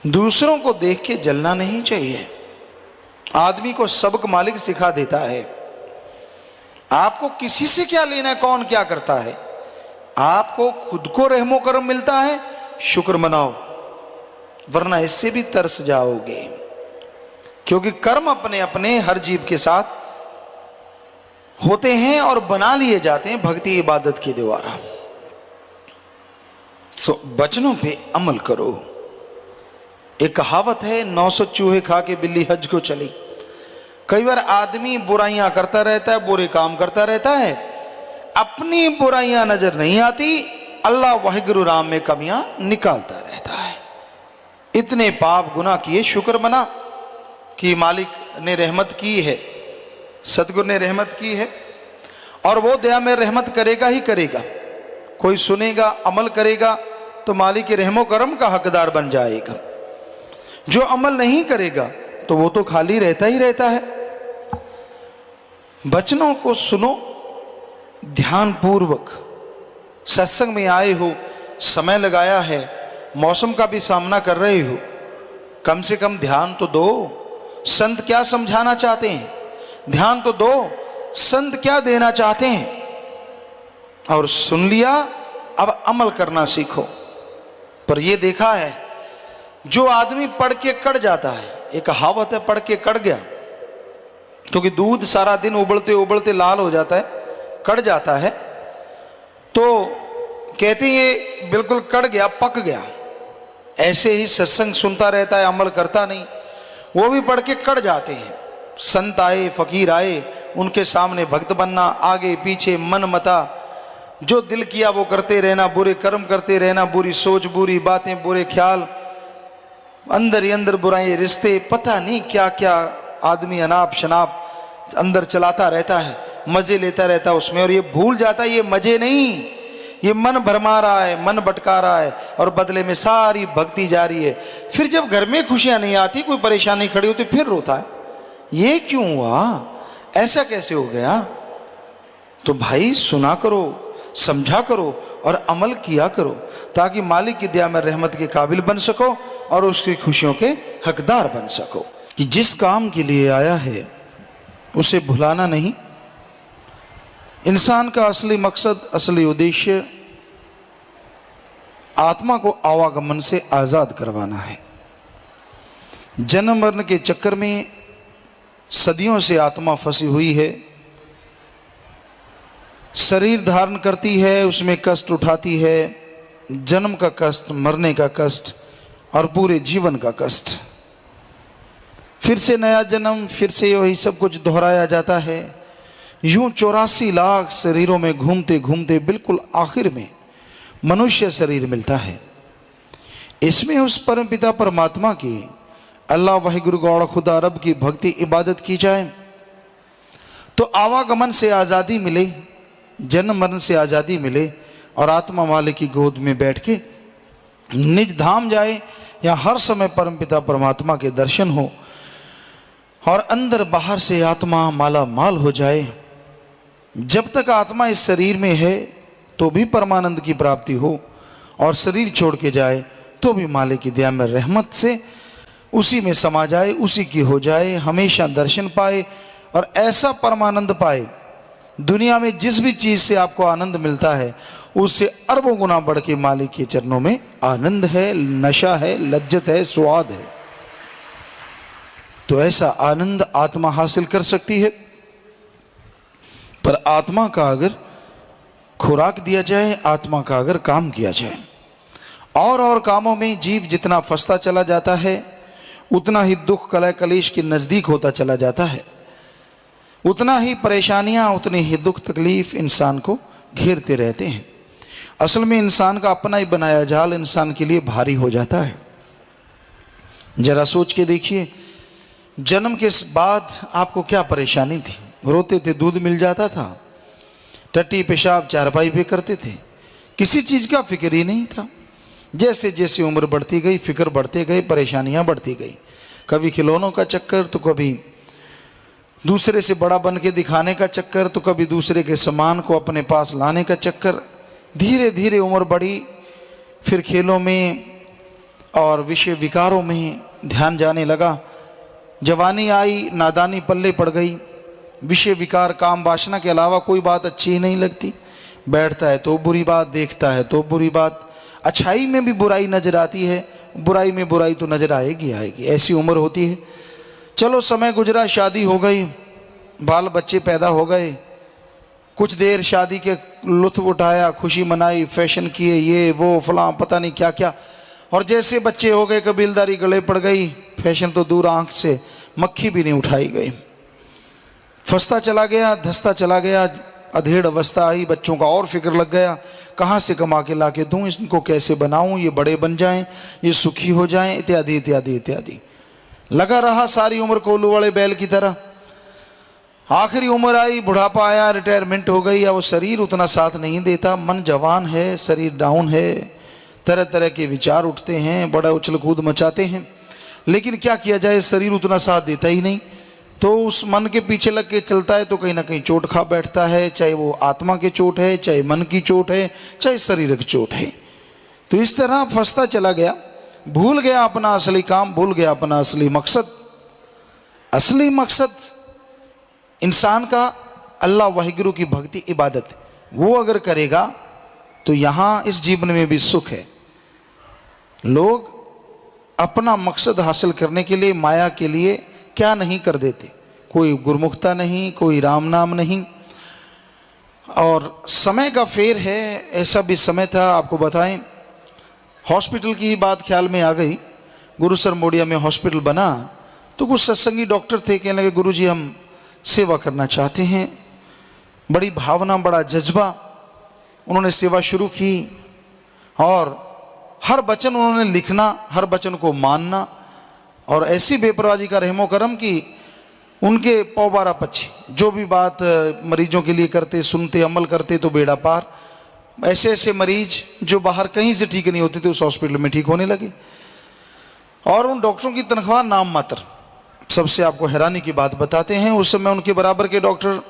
दूसरों को देख के जलना नहीं चाहिए। आदमी को सबक मालिक सिखा देता है। आपको किसी से क्या लेना है, कौन क्या करता है। आपको खुद को रहमो करम मिलता है, शुक्र मनाओ, वरना इससे भी तरस जाओगे। क्योंकि कर्म अपने अपने हर जीव के साथ होते हैं और बना लिए जाते हैं भक्ति इबादत के द्वारा। वचनों पे अमल करो। एक कहावत है, 900 चूहे खा के बिल्ली हज को चली। कई बार आदमी बुराइयां करता रहता है, बुरे काम करता रहता है, अपनी बुराइयां नजर नहीं आती, अल्लाह वाहिगुरु राम में कमियां निकालता रहता है। इतने पाप गुनाह किए, शुक्र मना कि मालिक ने रहमत की है, सतगुरु ने रहमत की है, और वो दया में रहमत करेगा ही करेगा। कोई सुनेगा, अमल करेगा तो मालिक के रहमो करम का हकदार बन जाएगा। जो अमल नहीं करेगा तो वो तो खाली रहता ही रहता है। वचनों को सुनो ध्यान पूर्वक। सत्संग में आए हो, समय लगाया है, मौसम का भी सामना कर रहे हो, कम से कम ध्यान तो दो। संत क्या समझाना चाहते हैं, ध्यान तो दो। संत क्या देना चाहते हैं, और सुन लिया, अब अमल करना सीखो। पर यह देखा है, जो आदमी पढ़ के कड़ जाता है, एक कहावत है, पढ़ के कड़ गया, क्योंकि दूध सारा दिन उबलते उबलते लाल हो जाता है, कड़ जाता है, तो कहते हैं ये बिल्कुल कड़ गया, पक गया। ऐसे ही सत्संग सुनता रहता है, अमल करता नहीं, वो भी पढ़ के कड़ जाते हैं। संत आए, फकीर आए, उनके सामने भक्त बनना, आगे पीछे मन मता, जो दिल किया वो करते रहना, बुरे कर्म करते रहना, बुरी सोच, बुरी बातें, बुरे ख्याल, अंदर ही अंदर बुराई, रिश्ते, पता नहीं क्या क्या आदमी अनाप शनाप अंदर चलाता रहता है, मजे लेता रहता है उसमें, और ये भूल जाता है ये मजे नहीं, ये मन भरमा रहा है, मन भटका रहा है, और बदले में सारी भक्ति जा रही है। फिर जब घर में खुशियां नहीं आती, कोई परेशानी खड़ी होती, फिर रोता है, ये क्यों हुआ, ऐसा कैसे हो गया। तो भाई सुना करो, समझा करो और अमल किया करो, ताकि मालिक की दया में रहमत के काबिल बन सको और उसकी खुशियों के हकदार बन सको। कि जिस काम के लिए आया है उसे भुलाना नहीं। इंसान का असली मकसद, असली उद्देश्य आत्मा को आवागमन से आजाद करवाना है। जन्म मरण के चक्कर में सदियों से आत्मा फंसी हुई है, शरीर धारण करती है, उसमें कष्ट उठाती है, जन्म का कष्ट, मरने का कष्ट और पूरे जीवन का कष्ट। फिर से नया जन्म, फिर से वही सब कुछ दोहराया जाता है। यूं 84 लाख शरीरों में घूमते घूमते बिल्कुल आखिर में मनुष्य शरीर मिलता है। इसमें उस परमपिता परमात्मा की, अल्लाह वाहिगुरु गौड़ खुदा रब की भक्ति इबादत की जाए तो आवागमन से आज़ादी मिले, जन्म मरण से आज़ादी मिले, और आत्मा मालिक की गोद में बैठ के निज धाम जाए, या हर समय परमपिता परमात्मा के दर्शन हो, और अंदर बाहर से आत्मा माला माल हो जाए। जब तक आत्मा इस शरीर में है तो भी परमानंद की प्राप्ति हो, और शरीर छोड़ के जाए तो भी मालिक की दया में रहमत से उसी में समा जाए, उसी की हो जाए, हमेशा दर्शन पाए और ऐसा परमानंद पाए। दुनिया में जिस भी चीज से आपको आनंद मिलता है उससे अरबों गुना बढ़ के मालिक के चरणों में आनंद है, नशा है, लज्जत है, स्वाद है। तो ऐसा आनंद आत्मा हासिल कर सकती है। पर आत्मा का अगर खुराक दिया जाए, आत्मा का अगर काम किया जाए, और कामों में जीव जितना फंसता चला जाता है उतना ही दुख कलह कलेश के नजदीक होता चला जाता है, उतना ही परेशानियां, उतनी ही दुख तकलीफ इंसान को घेरते रहते हैं। असल में इंसान का अपना ही बनाया जाल इंसान के लिए भारी हो जाता है। जरा सोच के देखिए, जन्म के बाद आपको क्या परेशानी थी। रोते थे, दूध मिल जाता था, टट्टी पेशाब चारपाई पे करते थे, किसी चीज का फिक्र ही नहीं था। जैसे जैसे उम्र बढ़ती गई, फिक्र बढ़ते गए, परेशानियां बढ़ती गई। कभी खिलौनों का चक्कर, तो कभी दूसरे से बड़ा बन के दिखाने का चक्कर, तो कभी दूसरे के सामान को अपने पास लाने का चक्कर। धीरे धीरे उम्र बढ़ी, फिर खेलों में और विषय विकारों में ध्यान जाने लगा। जवानी आई, नादानी पल्ले पड़ गई। विषय विकार, काम वासना के अलावा कोई बात अच्छी ही नहीं लगती। बैठता है तो बुरी बात, देखता है तो बुरी बात, अच्छाई में भी बुराई नजर आती है, बुराई में बुराई तो नजर आएगी आएगी, ऐसी उम्र होती है। चलो समय गुजरा, शादी हो गई, बाल बच्चे पैदा हो गए, कुछ देर शादी के लुत्फ उठाया, खुशी मनाई, फैशन किए, ये वो फलां पता नहीं क्या क्या, और जैसे बच्चे हो गए कबीलदारी गले पड़ गई, फैशन तो दूर आंख से मक्खी भी नहीं उठाई गई। फंसता चला गया, धंसता चला गया, अधेड़ अवस्था आई, बच्चों का और फिक्र लग गया, कहाँ से कमा के ला के दूँ, इनको कैसे बनाऊँ, ये बड़े बन जाएं, ये सुखी हो जाएं, इत्यादि इत्यादि इत्यादि। लगा रहा सारी उम्र कोल्हू वाले बैल की तरह। आखिरी उम्र आई, बुढ़ापा आया, रिटायरमेंट हो गई। अब वो शरीर उतना साथ नहीं देता, मन जवान है, शरीर डाउन है, तरह तरह के विचार उठते हैं, बड़ा उछल कूद मचाते हैं, लेकिन क्या किया जाए, शरीर उतना साथ देता ही नहीं। तो उस मन के पीछे लग के चलता है तो कहीं ना कहीं चोट खा बैठता है, चाहे वो आत्मा की चोट है, चाहे मन की चोट है, चाहे शरीरक चोट है। तो इस तरह फंसता चला गया, भूल गया अपना असली काम, भूल गया अपना असली मकसद। असली मकसद इंसान का अल्लाह वाहिगुरु की भक्ति, इबादत, वो अगर करेगा तो यहाँ इस जीवन में भी सुख है। लोग अपना मकसद हासिल करने के लिए, माया के लिए क्या नहीं कर देते, कोई गुरमुखता नहीं, कोई राम नाम नहीं। और समय का फेर है, ऐसा भी समय था, आपको बताएं, हॉस्पिटल की ही बात ख्याल में आ गई। गुरुसर मोडिया में हॉस्पिटल बना तो कुछ सत्संगी डॉक्टर थे, कहने लगे गुरुजी हम सेवा करना चाहते हैं। बड़ी भावना, बड़ा जज्बा, उन्होंने सेवा शुरू की और हर वचन उन्होंने लिखना, हर वचन को मानना, और ऐसी बेपरवाही का रहमो करम कि उनके पौबारा पच्छे जो भी बात मरीजों के लिए करते, सुनते, अमल करते तो बेड़ा पार। ऐसे ऐसे मरीज जो बाहर कहीं से ठीक नहीं होते थे उस हॉस्पिटल में ठीक होने लगे। और उन डॉक्टरों की तनख्वाह नाम मात्र। सबसे आपको हैरानी की बात बताते हैं, उस समय उनके बराबर के डॉक्टर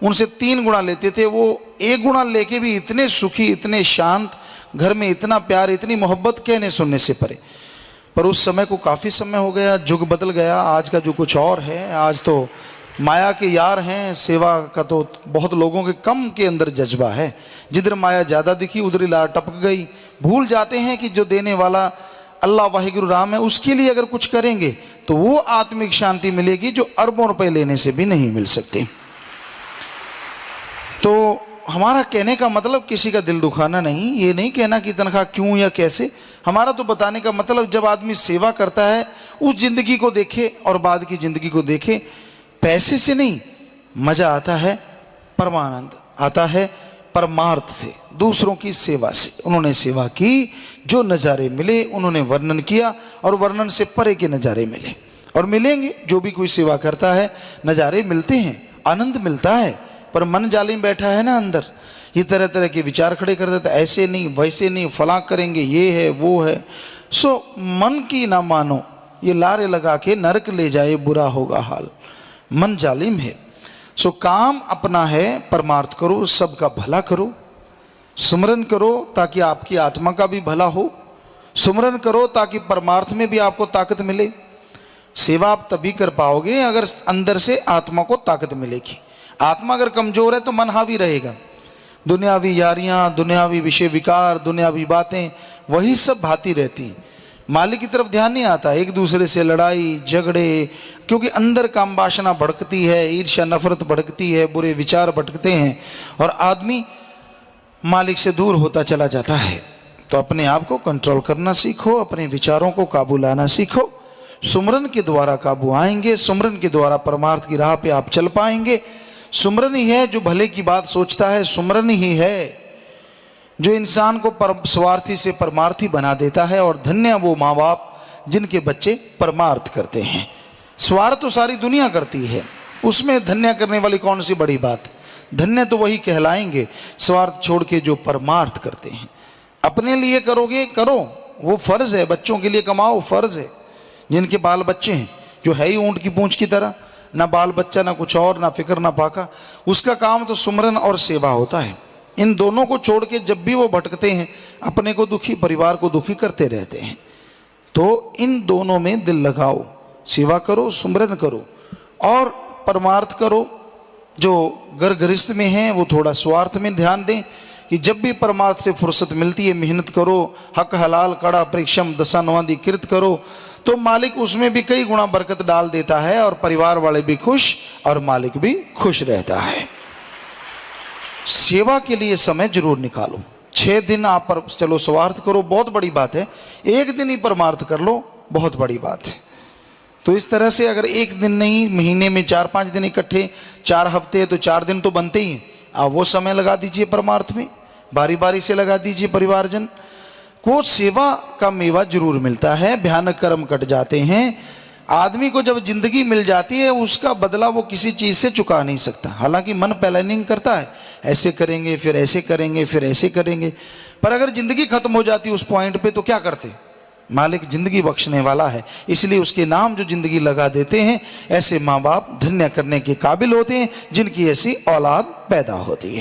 उनसे 3 गुना लेते थे, वो 1 गुना लेके भी इतने सुखी, इतने शांत, घर में इतना प्यार, इतनी मोहब्बत, कहने सुनने से परे। पर उस समय को काफ़ी समय हो गया, युग बदल गया, आज का जो कुछ और है। आज तो माया के यार हैं, सेवा का तो बहुत लोगों के कम के अंदर जज्बा है। जिधर माया ज़्यादा दिखी उधर लार टपक गई। भूल जाते हैं कि जो देने वाला अल्लाह वाहिगुरु राम है, उसके लिए अगर कुछ करेंगे तो वो आत्मिक शांति मिलेगी जो अरबों रुपए लेने से भी नहीं मिल सकती। तो हमारा कहने का मतलब किसी का दिल दुखाना नहीं, ये नहीं कहना कि तनख्वाह क्यों या कैसे। हमारा तो बताने का मतलब जब आदमी सेवा करता है उस जिंदगी को देखे और बाद की जिंदगी को देखे। पैसे से नहीं, मजा आता है, परमानंद आता है परमार्थ से, दूसरों की सेवा से। उन्होंने सेवा की, जो नज़ारे मिले उन्होंने वर्णन किया, और वर्णन से परे के नज़ारे मिले और मिलेंगे। जो भी कोई सेवा करता है नज़ारे मिलते हैं, आनंद मिलता है, पर मन जाली में बैठा है ना अंदर, ये तरह तरह के विचार खड़े कर देता, ऐसे नहीं, वैसे नहीं, फलां करेंगे, ये है वो है। सो मन की ना मानो, ये लारे लगा के नरक ले जाए, बुरा होगा हाल। मन जालिम है। सो काम अपना है, परमार्थ करो, सबका भला करो, सुमरन करो ताकि आपकी आत्मा का भी भला हो, सुमरन करो ताकि परमार्थ में भी आपको ताकत मिले। सेवा आप तभी कर पाओगे अगर अंदर से आत्मा को ताकत मिलेगी। आत्मा अगर कमजोर है तो मन हावी रहेगा। दुनियावी यारियां, दुनियावी विषय विकार, दुनियावी बातें, वही सब भाती रहती। मालिक की तरफ ध्यान नहीं आता, एक दूसरे से लड़ाई झगड़े, क्योंकि अंदर काम वासना भड़कती है, ईर्ष्या नफरत भड़कती है, बुरे विचार भटकते हैं और आदमी मालिक से दूर होता चला जाता है। तो अपने आप को कंट्रोल करना सीखो, अपने विचारों को काबू लाना सीखो। सुमरन के द्वारा काबू आएंगे, सुमरन के द्वारा परमार्थ की राह पे आप चल पाएंगे। सुमरन ही है जो भले की बात सोचता है, सुमरन ही है जो इंसान को स्वार्थी से परमार्थी बना देता है। और धन्य वो माँ बाप जिनके बच्चे परमार्थ करते हैं। स्वार्थ तो सारी दुनिया करती है, उसमें धन्य करने वाली कौन सी बड़ी बात। धन्य तो वही कहलाएंगे स्वार्थ छोड़ के जो परमार्थ करते हैं। अपने लिए करोगे करो, वो फर्ज है, बच्चों के लिए कमाओ, फर्ज है। जिनके बाल बच्चे हैं, जो है ही ऊंट की पूंछ की तरह, ना बाल बच्चा ना कुछ और, ना फिक्र ना फाका, उसका काम तो सुमरन और सेवा होता है। इन दोनों को छोड़ के जब भी वो भटकते हैं, अपने को दुखी, परिवार को दुखी करते रहते हैं। तो इन दोनों में दिल लगाओ, सेवा करो, सुमरन करो और परमार्थ करो। जो घर गृहस्थ में हैं वो थोड़ा स्वार्थ में ध्यान दें कि जब भी परमार्थ से फुर्सत मिलती है मेहनत करो, हक हलाल कड़ा परिश्रम दशा नवादी कृत करो, तो मालिक उसमें भी कई गुना बरकत डाल देता है और परिवार वाले भी खुश और मालिक भी खुश रहता है। सेवा के लिए समय जरूर निकालो। 6 दिन आप पर चलो स्वार्थ करो, बहुत बड़ी बात है। 1 दिन ही परमार्थ कर लो, बहुत बड़ी बात है। तो इस तरह से अगर 1 दिन नहीं, महीने में 4-5 दिन इकट्ठे, 4 हफ्ते तो 4 दिन तो बनते ही हैं। आप वो समय लगा दीजिए परमार्थ में, बारी बारी से लगा दीजिए। परिवारजन को सेवा का मेवा जरूर मिलता है, भयानक कर्म कट जाते हैं। आदमी को जब जिंदगी मिल जाती है उसका बदला वो किसी चीज से चुका नहीं सकता। हालांकि मन प्लानिंग करता है, ऐसे करेंगे फिर ऐसे करेंगे फिर ऐसे करेंगे, पर अगर जिंदगी खत्म हो जाती उस पॉइंट पे तो क्या करते? मालिक जिंदगी बख्शने वाला है, इसलिए उसके नाम जो जिंदगी लगा देते हैं, ऐसे माँ बाप धन्य करने के काबिल होते हैं जिनकी ऐसी औलाद पैदा होती है।